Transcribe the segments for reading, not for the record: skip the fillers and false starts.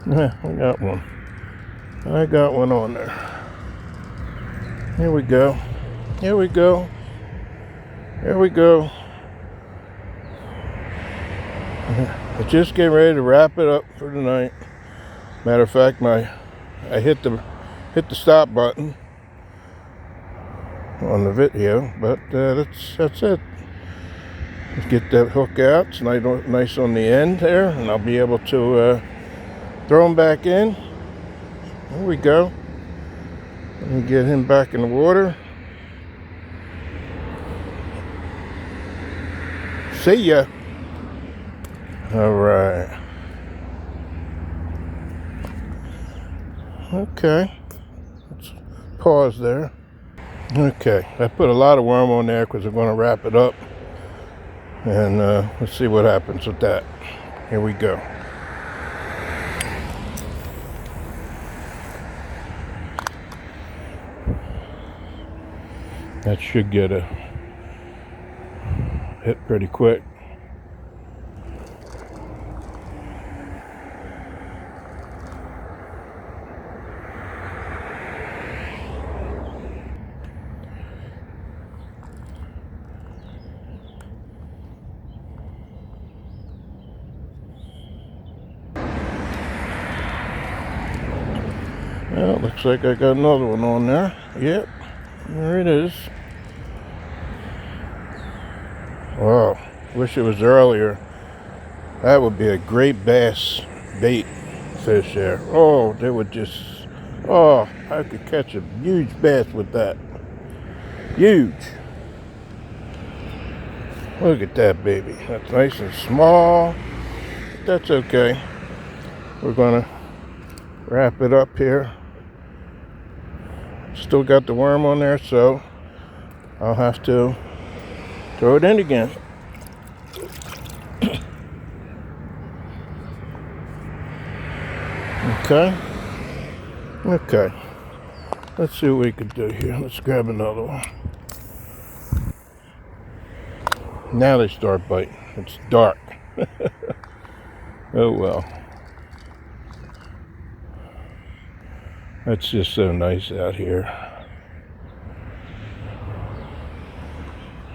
Yeah, I got one. I got one on there. Here we go. Here we go. Here we go. I just getting ready to wrap it up for tonight. Matter of fact, I hit the stop button on the video, but that's it. Let's get that hook out. It's nice on the end there, and I'll be able to throw him back in. There we go. Let me get him back in the water. See ya. All right. Okay. Let's pause there. Okay. I put a lot of worm on there because I'm going to wrap it up. And let's see what happens with that. Here we go. That should get a hit pretty quick. Well, looks like I got another one on there. Yep, there it is. Wow, wish it was earlier. That would be a great bass bait fish there. Oh, they would just, oh, I could catch a huge bass with that. Huge. Look at that baby. That's nice and small. That's okay. We're gonna wrap it up here. Still got the worm on there, so I'll have to throw it in again. Okay. Okay. Let's see what we can do here. Let's grab another one. Now they start biting. It's dark. Oh well. It's just so nice out here.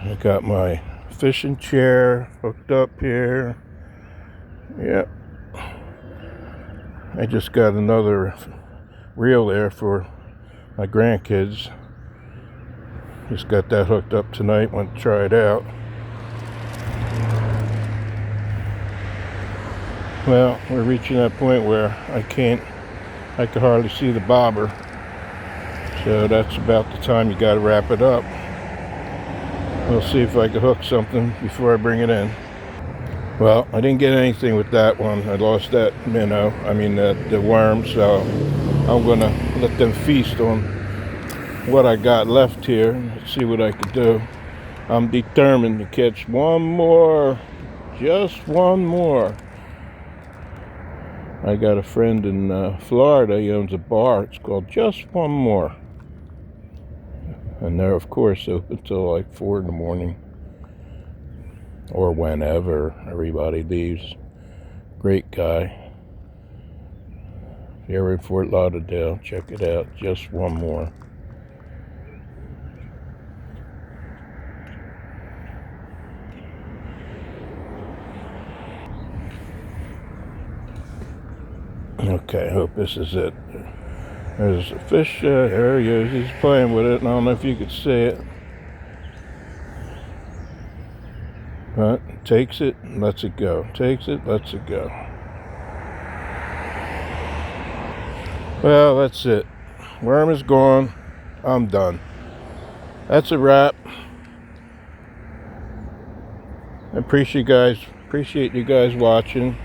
I got my fishing chair hooked up here. Yep. I just got another reel there for my grandkids. Just got that hooked up tonight. Went to try it out. Well, we're reaching that point where I can hardly see the bobber. So that's about the time you got to wrap it up. We'll see if I can hook something before I bring it in. Well, I didn't get anything with that one. I lost that minnow, the worm, so I'm going to let them feast on what I got left here. Let's see what I can do. I'm determined to catch one more, just one more. I got a friend in Florida. He owns a bar. It's called Just One More. And they're, of course, open till like 4 in the morning. Or whenever everybody leaves. Great guy. If you're in Fort Lauderdale, check it out. Just One More. Okay, I hope this is it. There's a fish, there he is, he's playing with it, and I don't know if you could see it. But takes it, lets it go. Takes it, lets it go. Well, that's it. Worm is gone. I'm done. That's a wrap. I appreciate you guys watching.